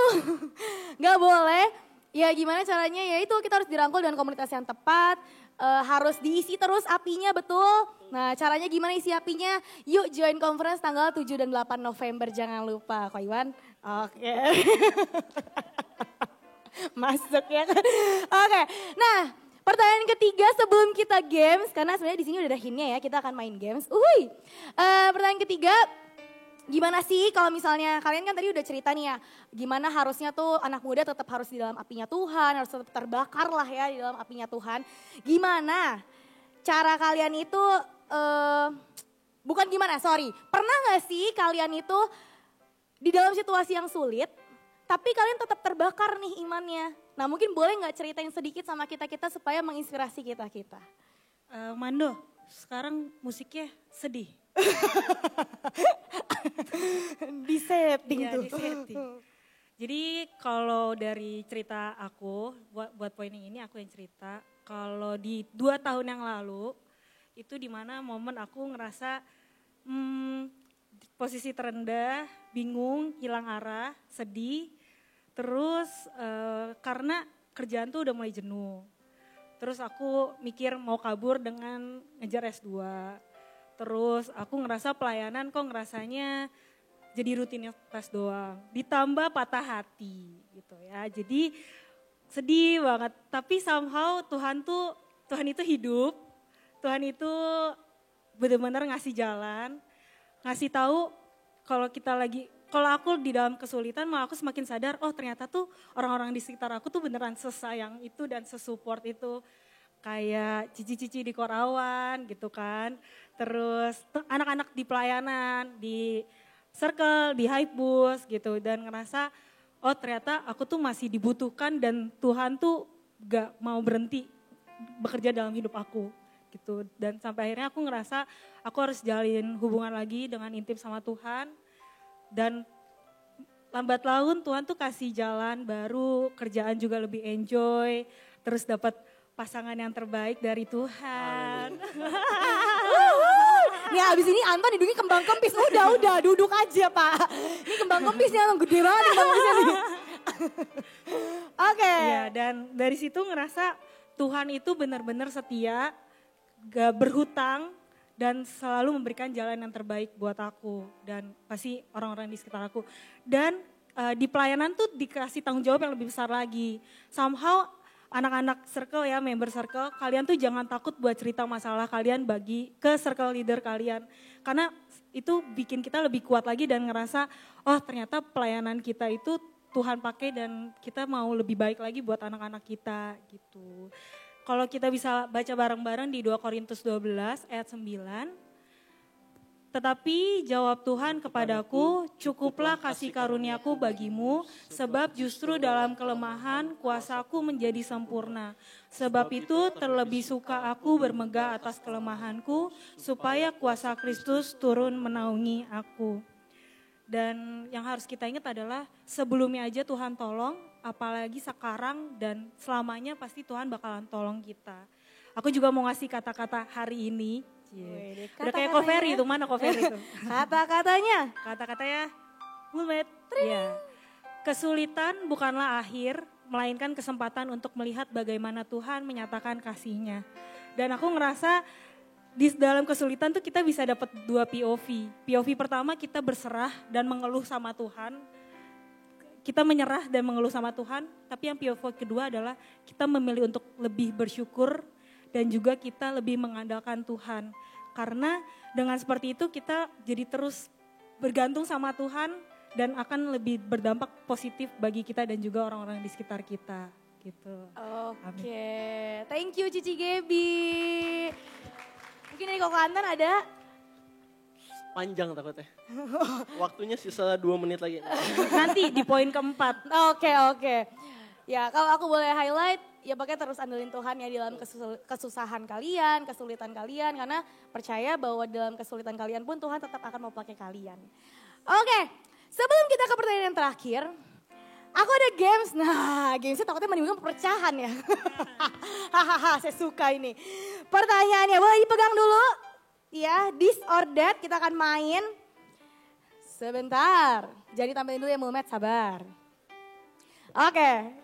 nggak boleh. Ya gimana caranya, ya itu kita harus dirangkul dengan komunitas yang tepat. Harus diisi terus apinya, betul. Nah caranya gimana isi apinya? Yuk join conference tanggal 7 dan 8 November, jangan lupa. Kok Iwan? Oke. Masuk ya kan? Oke, nah pertanyaan ketiga sebelum kita games, karena sebenarnya di sini udah ada hintnya ya, kita akan main games. Pertanyaan ketiga, gimana sih kalau misalnya kalian kan tadi udah cerita nih ya, gimana harusnya tuh anak muda tetap harus di dalam apinya Tuhan, harus tetap terbakar lah ya di dalam apinya Tuhan. Gimana cara kalian itu, pernah gak sih kalian itu di dalam situasi yang sulit, tapi kalian tetap terbakar nih imannya. Nah mungkin boleh gak ceritain sedikit sama kita-kita supaya menginspirasi kita-kita. Mando, sekarang musiknya sedih. Disetting Iya, tuh. disetting. Jadi kalau dari cerita aku, buat pointing ini aku yang cerita. Kalau di 2 tahun yang lalu, itu dimana momen aku ngerasa posisi terendah, bingung, hilang arah, sedih. Terus karena kerjaan tuh udah mulai jenuh. Terus aku mikir mau kabur dengan ngejar S2. Terus aku ngerasa pelayanan kok ngerasanya jadi rutinitas doang. Ditambah patah hati gitu ya. Jadi sedih banget. Tapi somehow Tuhan itu hidup. Tuhan itu benar-benar ngasih jalan. Ngasih tahu kalau aku di dalam kesulitan malah aku semakin sadar, oh ternyata tuh orang-orang di sekitar aku tuh beneran sesayang itu dan sesupport itu. Kayak cici-cici di Korawan gitu kan. Terus anak-anak di pelayanan, di circle, di Hypebus gitu. Dan ngerasa, oh ternyata aku tuh masih dibutuhkan dan Tuhan tuh gak mau berhenti bekerja dalam hidup aku. gitu. Dan sampai akhirnya aku ngerasa aku harus jalin hubungan lagi dengan intim sama Tuhan. Dan lambat laun Tuhan tuh kasih jalan baru, kerjaan juga lebih enjoy, terus dapat pasangan yang terbaik dari Tuhan. Ya abis ini Anton hidungnya kembang kempis, udah duduk aja Pak. Ini kembang kempisnya emang gede banget kembang kempisnya nih. Oke. Ya, dan dari situ ngerasa Tuhan itu benar-benar setia, gak berhutang, dan selalu memberikan jalan yang terbaik buat aku dan pasti orang-orang di sekitar aku. Dan di pelayanan tuh dikasih tanggung jawab yang lebih besar lagi. Somehow anak-anak circle ya, member circle, kalian tuh jangan takut buat cerita masalah kalian bagi ke circle leader kalian. Karena itu bikin kita lebih kuat lagi dan ngerasa, oh ternyata pelayanan kita itu Tuhan pakai dan kita mau lebih baik lagi buat anak-anak kita gitu. Kalau kita bisa baca bareng-bareng di 2 Korintus 12 ayat 9. Tetapi jawab Tuhan kepadaku, cukuplah kasih karuniaku bagimu, sebab justru dalam kelemahan kuasaku menjadi sempurna. Sebab itu terlebih suka aku bermegah atas kelemahanku, supaya kuasa Kristus turun menaungi aku. Dan yang harus kita ingat adalah sebelumnya aja Tuhan tolong, apalagi sekarang dan selamanya pasti Tuhan bakalan tolong kita. Aku juga mau ngasih kata-kata hari ini. Udah kayak Koferi itu, mana Koferi itu? Kata-katanya? Kata-katanya, Mulmet. Ya. Kesulitan bukanlah akhir, melainkan kesempatan untuk melihat bagaimana Tuhan menyatakan kasih-Nya. Dan aku ngerasa di dalam kesulitan tuh kita bisa dapat 2 POV. POV pertama kita berserah dan mengeluh sama Tuhan. Kita menyerah dan mengeluh sama Tuhan, tapi yang POV kedua adalah kita memilih untuk lebih bersyukur dan juga kita lebih mengandalkan Tuhan. Karena dengan seperti itu kita jadi terus bergantung sama Tuhan dan akan lebih berdampak positif bagi kita dan juga orang-orang di sekitar kita. Gitu. Oke, thank you Cici Gebi. Mungkin dari Koko Anton ada? Panjang takutnya. Waktunya sisa 2 menit lagi. Nanti di poin keempat. Oke. Ya kalau aku boleh highlight, ya pakai terus andelin Tuhan ya di dalam kesusahan kalian, kesulitan kalian. Karena percaya bahwa dalam kesulitan kalian pun Tuhan tetap akan mau pakai kalian. Oke, sebelum kita ke pertanyaan yang terakhir, aku ada games. Nah, gamesnya takutnya menimbulkan perpecahan ya. Hahaha, saya suka ini. Pertanyaannya boleh dipegang dulu. Ya, this or that kita akan main. Sebentar, jadi tampilin dulu ya Mulmet, sabar. Oke.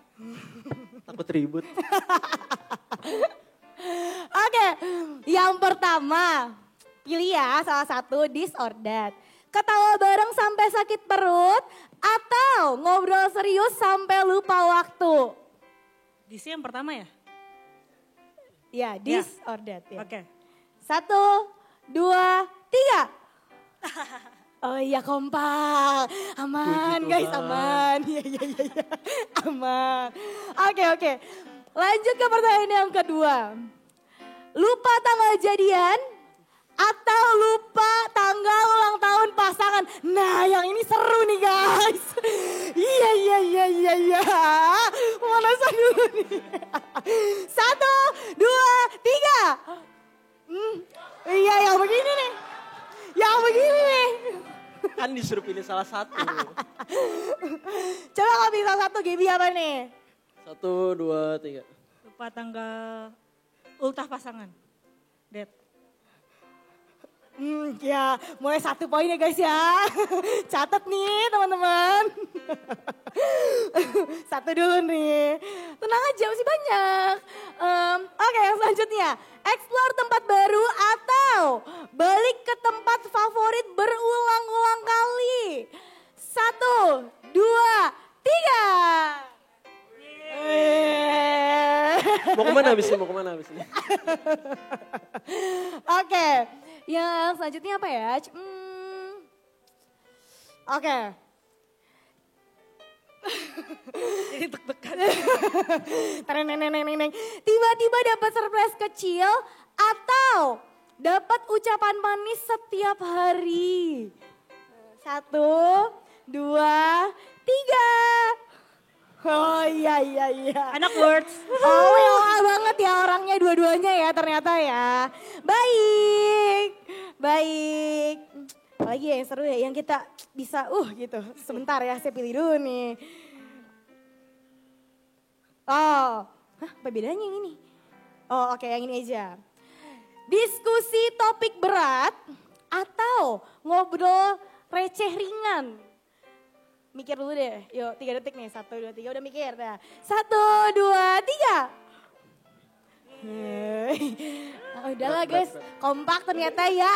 Takut ribut. Oke, yang pertama, pilih ya salah satu this or that. Ketawa bareng sampai sakit perut atau ngobrol serius sampai lupa waktu? This yang pertama ya? Ya, this or that ya. Oke. 1, 2, 3. Oh iya kompak, aman guys, aman. Iya. Aman. Oke. Lanjut ke pertanyaan yang kedua. Lupa tanggal jadian atau lupa tanggal ulang tahun pasangan? Nah yang ini seru nih guys. Iya. Mana dulu nih. 1, 2, 3. Iya yang begini nih. Kan disuruh pilih salah satu. Coba kalau pilih salah satu, Gaby apa nih? 1, 2, 3. Lupa tanggal ultah pasangan. Dead. Ya mulai 1 poin ya guys ya. Catat nih teman-teman. 1 dulu nih. Tenang aja masih banyak. Oke yang selanjutnya. Explore tempat baru atau balik ke tempat favorit berulang-ulang kali. 1, 2, 3. Mau kemana habis ini? Oke, yang selanjutnya apa ya? Oke. Jadi deg-degan. Tiba-tiba dapat surprise kecil atau dapat ucapan manis setiap hari. 1, 2, 3. Oh iya. Anak words. Oh WOA banget ya orangnya dua-duanya ya ternyata ya. Baik. Apalagi ya yang seru ya yang kita bisa gitu. Sebentar ya saya pilih dulu nih. Oh, apa bedanya yang ini? Oh oke yang ini aja. Diskusi topik berat atau ngobrol receh ringan? Mikir dulu deh, yuk 3 detik nih, 1, 2, 3 udah mikir. Nah, 1, 2, 3. Udahlah guys, kompak ternyata ya.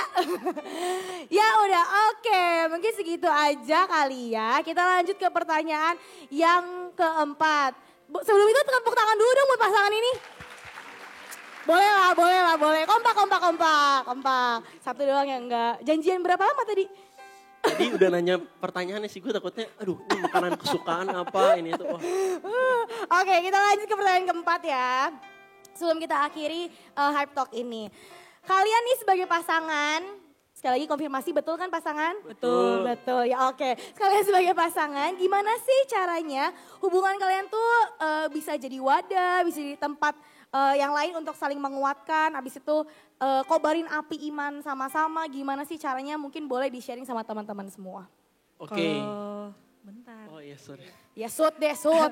Ya udah oke, mungkin segitu aja kali ya. Kita lanjut ke pertanyaan yang keempat. Sebelum itu tepuk tangan dulu dong buat pasangan ini. Boleh lah. Kompak. Satu doang yang enggak. Janjian berapa lama tadi? Jadi udah nanya pertanyaannya sih gue takutnya, aduh ini makanan kesukaan apa ini itu. Oke, kita lanjut ke pertanyaan keempat ya. Sebelum kita akhiri Hype Talk ini. Kalian nih sebagai pasangan, sekali lagi konfirmasi betul kan pasangan? Betul. Betul ya oke. Kalian sebagai pasangan gimana sih caranya hubungan kalian tuh bisa jadi wadah, bisa jadi tempat yang lain untuk saling menguatkan. Habis itu kobarin api iman sama-sama. Gimana sih caranya mungkin boleh di-sharing sama teman-teman semua. Oke. Bentar. Oh iya sorry. Ya shoot.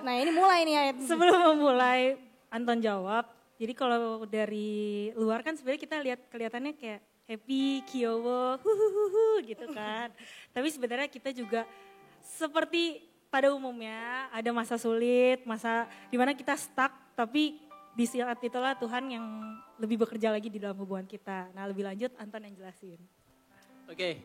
Nah ini mulai nih. Sebelum memulai Anton jawab. Jadi kalau dari luar kan sebenarnya kita lihat kelihatannya kayak happy, kiowo, gitu kan. Tapi sebenarnya kita juga seperti pada umumnya ada masa sulit, masa dimana kita stuck tapi di saat itulah Tuhan yang lebih bekerja lagi di dalam hubungan kita. Nah lebih lanjut Anton yang jelasin. Oke,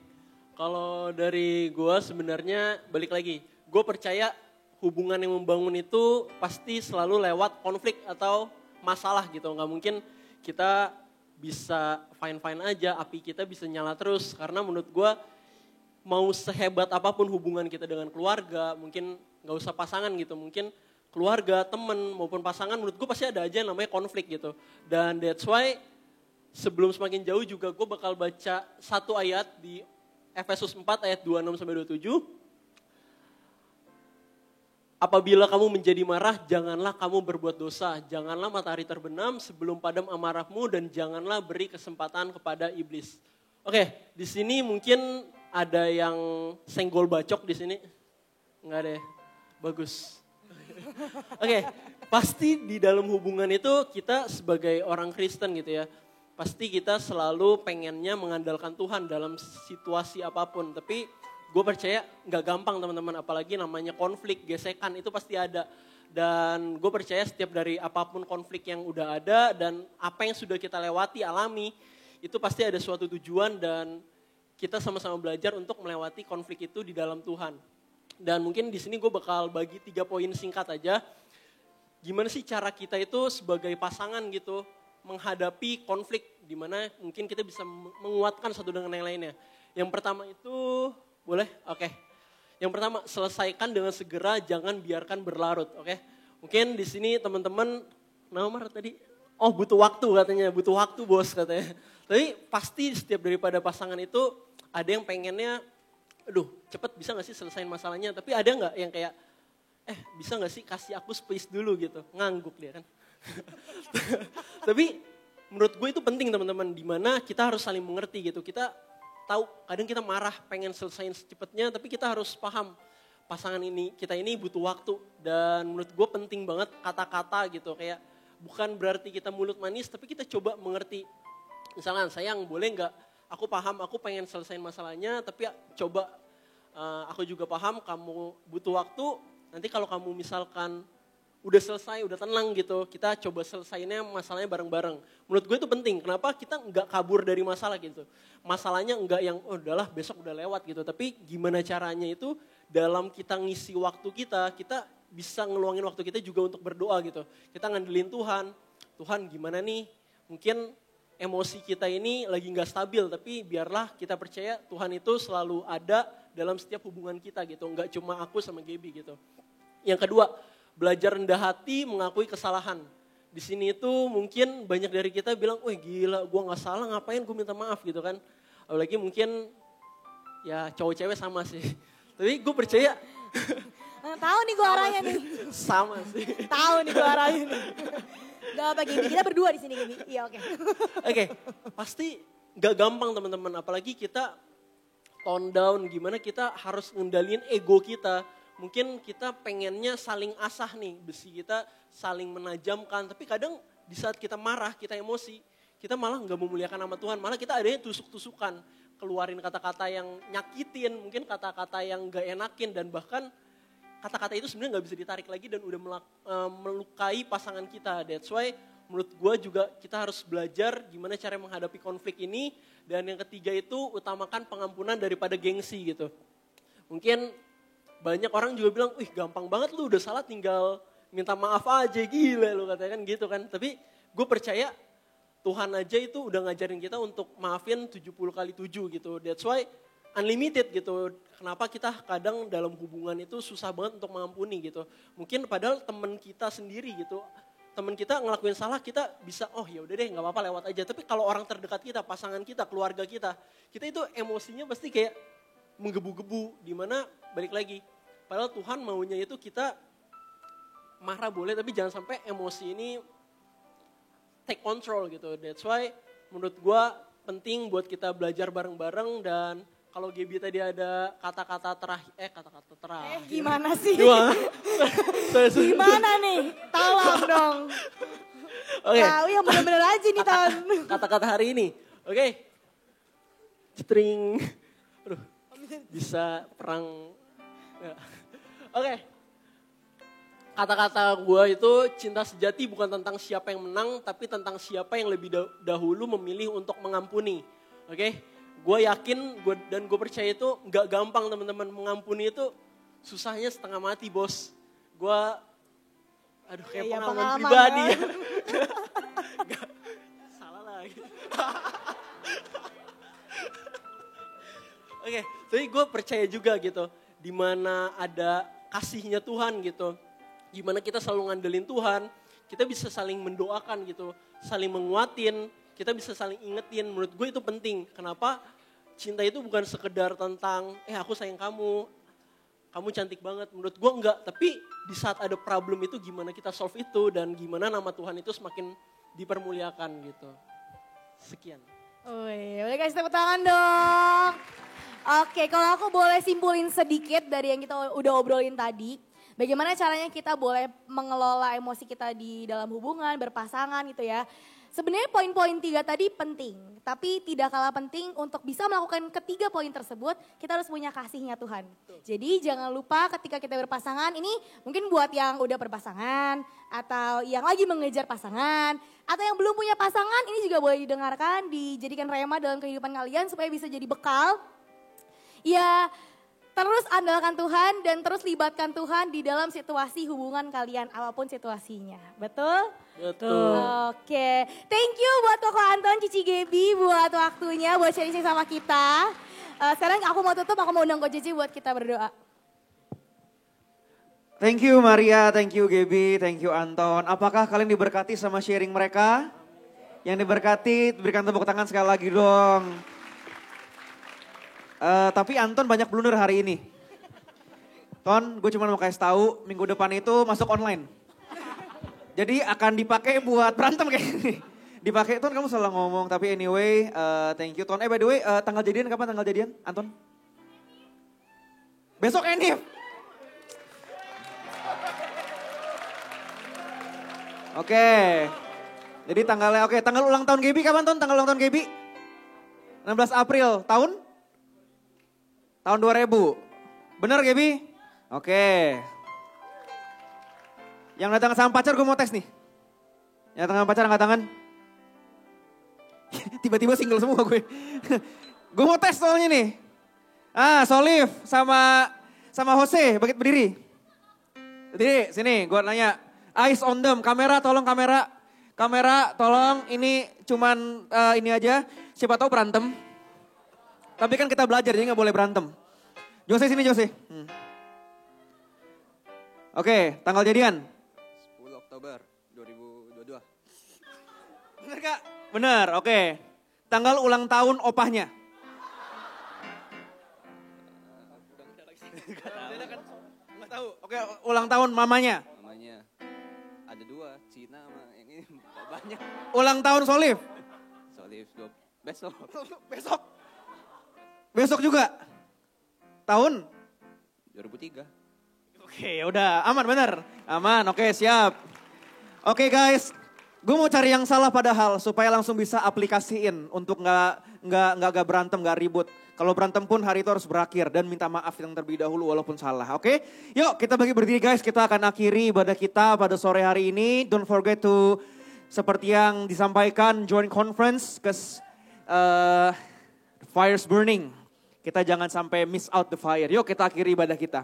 kalau dari gue sebenarnya balik lagi. Gue percaya hubungan yang membangun itu pasti selalu lewat konflik atau masalah gitu. Nggak mungkin kita bisa fine-fine aja, api kita bisa nyala terus. Karena menurut gue mau sehebat apapun hubungan kita dengan keluarga, mungkin nggak usah pasangan gitu, mungkin keluarga, temen maupun pasangan menurut gue pasti ada aja yang namanya konflik gitu. Dan that's why sebelum semakin jauh juga gue bakal baca satu ayat di Efesus 4 ayat 26-27. Apabila kamu menjadi marah, janganlah kamu berbuat dosa. Janganlah matahari terbenam sebelum padam amarahmu dan janganlah beri kesempatan kepada iblis. Oke, di sini mungkin ada yang senggol bacok di sini. Enggak ada ya? Bagus. Oke, pasti di dalam hubungan itu kita sebagai orang Kristen gitu ya. Pasti kita selalu pengennya mengandalkan Tuhan dalam situasi apapun. Tapi gue percaya gak gampang teman-teman. Apalagi namanya konflik, gesekan itu pasti ada. Dan gue percaya setiap dari apapun konflik yang udah ada dan apa yang sudah kita lewati, alami. Itu pasti ada suatu tujuan dan kita sama-sama belajar untuk melewati konflik itu di dalam Tuhan. Dan mungkin di sini gue bakal bagi 3 poin singkat aja. Gimana sih cara kita itu sebagai pasangan gitu menghadapi konflik di mana mungkin kita bisa menguatkan satu dengan yang lainnya. Yang pertama itu boleh? Oke. Yang pertama selesaikan dengan segera, jangan biarkan berlarut. Oke. Mungkin di sini teman-teman nomor tadi butuh waktu katanya, butuh waktu bos katanya. Tapi pasti setiap daripada pasangan itu ada yang pengennya aduh cepet bisa gak sih selesain masalahnya. Tapi ada gak yang kayak bisa gak sih kasih aku space dulu gitu. Ngangguk dia kan. Tapi menurut gue itu penting teman-teman. Dimana kita harus saling mengerti gitu. Kita tahu kadang kita marah pengen selesain secepatnya. Tapi kita harus paham pasangan kita ini butuh waktu. Dan menurut gue penting banget kata-kata gitu. Kayak bukan berarti kita mulut manis tapi kita coba mengerti. Misalnya sayang boleh gak aku paham, aku pengen selesaiin masalahnya, tapi coba aku juga paham kamu butuh waktu. Nanti kalau kamu misalkan udah selesai, udah tenang gitu, kita coba selesainya masalahnya bareng-bareng. Menurut gue itu penting, kenapa kita nggak kabur dari masalah gitu. Masalahnya nggak yang, udahlah besok udah lewat gitu. Tapi gimana caranya itu dalam kita ngisi waktu kita bisa ngeluangin waktu kita juga untuk berdoa gitu. Kita ngandelin Tuhan, Tuhan gimana nih, mungkin emosi kita ini lagi gak stabil, tapi biarlah kita percaya Tuhan itu selalu ada dalam setiap hubungan kita gitu. Gak cuma aku sama Gaby gitu. Yang kedua, belajar rendah hati mengakui kesalahan. Di sini itu mungkin banyak dari kita bilang, wah gila gue gak salah ngapain gue minta maaf gitu kan. Apalagi mungkin ya cowok cewek sama sih. Tapi gue percaya. Tahu nih gue arahnya nih. Sama sih. Tahu nih gue arahnya nih. Gak apa Gaby, kita berdua di sini Gaby. Iya oke. Oke, pasti gak gampang teman-teman. Apalagi kita tone down, gimana kita harus ngendalin ego kita. Mungkin kita pengennya saling asah nih, besi kita saling menajamkan. Tapi kadang di saat kita marah, kita emosi, kita malah gak memuliakan nama Tuhan. Malah kita adanya tusuk-tusukan, keluarin kata-kata yang nyakitin, mungkin kata-kata yang gak enakin. Dan bahkan kata-kata itu sebenarnya gak bisa ditarik lagi dan udah melukai pasangan kita. That's why menurut gue juga kita harus belajar gimana cara menghadapi konflik ini. Dan yang ketiga itu utamakan pengampunan daripada gengsi gitu. Mungkin banyak orang juga bilang, wih gampang banget lu udah salah tinggal minta maaf aja, gila lu katanya kan gitu kan. Tapi gue percaya Tuhan aja itu udah ngajarin kita untuk maafin 70 kali 7 gitu. That's why unlimited gitu. Kenapa kita kadang dalam hubungan itu susah banget untuk mengampuni gitu. Mungkin padahal teman kita sendiri gitu. Teman kita ngelakuin salah kita bisa, oh ya udah deh nggak apa-apa lewat aja. Tapi kalau orang terdekat kita, pasangan kita, keluarga kita itu emosinya pasti kayak menggebu-gebu. Dimana balik lagi, padahal Tuhan maunya itu kita marah boleh tapi jangan sampai emosi ini take control gitu. That's why menurut gua penting buat kita belajar bareng-bareng. Dan kalau Gaby tadi ada kata-kata terakhir. Gimana sih? Gimana? Gimana nih? Tolong dong. Oke. Tahu yang bener-bener aja nih Ton. Kata-kata hari ini. Oke. String. Aduh. Bisa perang. Ya. Oke. Kata-kata gue itu cinta sejati bukan tentang siapa yang menang, tapi tentang siapa yang lebih dahulu memilih untuk mengampuni. Oke. Gue yakin dan gue percaya itu gak gampang teman-teman. Mengampuni itu susahnya setengah mati bos. Gue, aduh kayak pengalaman pribadi ya. Salah lagi. Oke, jadi gue percaya juga gitu. Dimana ada kasihnya Tuhan gitu. Gimana kita selalu ngandelin Tuhan. Kita bisa saling mendoakan gitu. Saling menguatin. Kita bisa saling ingetin, menurut gue itu penting. Kenapa? Cinta itu bukan sekedar tentang, aku sayang kamu cantik banget. Menurut gue enggak, tapi di saat ada problem itu gimana kita solve itu. Dan gimana nama Tuhan itu semakin dipermuliakan gitu. Sekian. Boleh kasih tepuk tangan dong. Oke, kalau aku boleh simpulin sedikit dari yang kita udah obrolin tadi. Bagaimana caranya kita boleh mengelola emosi kita di dalam hubungan, berpasangan gitu ya. Sebenarnya poin-poin 3 tadi penting, tapi tidak kalah penting untuk bisa melakukan ketiga poin tersebut, kita harus punya kasihnya Tuhan. Jadi jangan lupa ketika kita berpasangan, ini mungkin buat yang udah berpasangan, atau yang lagi mengejar pasangan, atau yang belum punya pasangan, ini juga boleh didengarkan, dijadikan rema dalam kehidupan kalian supaya bisa jadi bekal. Ya, terus andalkan Tuhan dan terus libatkan Tuhan di dalam situasi hubungan kalian, apapun situasinya. Betul? Betul. Oke, thank you buat Koko Anton, Cici Gaby buat waktunya, buat sharing sama kita. Sekarang aku mau tutup, aku mau undang Ko Cici buat kita berdoa. Thank you Maria, thank you Gaby, thank you Anton. Apakah kalian diberkati sama sharing mereka? Yang diberkati, berikan tepuk tangan sekali lagi dong. Tapi Anton banyak blunder hari ini. Ton, gue cuma mau kasih tahu minggu depan itu masuk online. Jadi akan dipakai buat berantem kayak gini. Dipakai, Ton kamu salah ngomong. Tapi anyway, thank you Ton. By the way, tanggal jadian kapan tanggal jadian, Anton? Besok Enif. Oke. Jadi tanggalnya, tanggal ulang tahun Gaby kapan Ton? Tanggal ulang tahun Gaby? 16 April, tahun? Tahun 2000. Bener Gaby? Oke. Yang datang sama pacar gue mau tes nih. Yang datang sama pacar angkat tangan. Tiba-tiba single semua gue. Gue mau tes soalnya nih. Solif sama Jose, berdiri. Berdiri, sini gue nanya. Eyes on them, kamera tolong kamera. Kamera tolong, ini cuman ini aja. Siapa tahu berantem. Tapi kan kita belajar jadi gak boleh berantem. Jose sini Jose. Oke, tanggal jadian. Oktober 2022. Bener Kak? Bener, oke. Tanggal ulang tahun opahnya. Nggak tahu. Oke, ulang tahun mamanya. Namanya ada 2, Cina sama yang ini banyak. Ulang tahun Solif. Solif besok. Besok. Besok juga. Tahun? 2003. Oke, udah aman bener. Aman, oke siap. Oke guys, gue mau cari yang salah padahal supaya langsung bisa aplikasiin untuk nggak berantem, nggak ribut. Kalau berantem pun hari itu harus berakhir dan minta maaf yang terlebih dahulu walaupun salah. Oke, yuk kita bagi berdiri guys. Kita akan akhiri ibadah kita pada sore hari ini. Don't forget to seperti yang disampaikan join conference cause fire's burning. Kita jangan sampai miss out the fire. Yuk kita akhiri ibadah kita.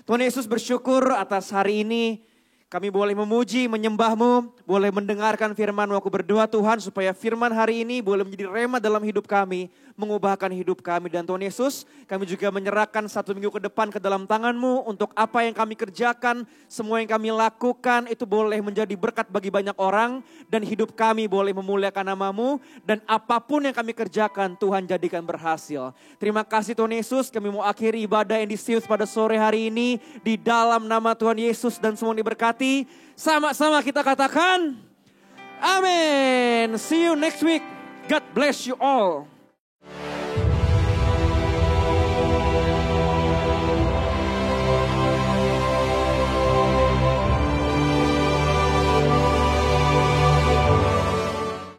Tuhan Yesus bersyukur atas hari ini. Kami boleh memuji, menyembah-Mu, boleh mendengarkan firman-Mu. Aku berdoa Tuhan supaya firman hari ini boleh menjadi rema dalam hidup kami, mengubahkan hidup kami. Dan Tuhan Yesus, kami juga menyerahkan 1 minggu ke depan ke dalam tangan-Mu untuk apa yang kami kerjakan, semua yang kami lakukan itu boleh menjadi berkat bagi banyak orang dan hidup kami boleh memuliakan nama-Mu dan apapun yang kami kerjakan Tuhan jadikan berhasil. Terima kasih Tuhan Yesus, kami mau akhiri ibadah Endisius pada sore hari ini di dalam nama Tuhan Yesus dan semua diberkati. Sama-sama kita katakan, amin. See you next week. God bless you all.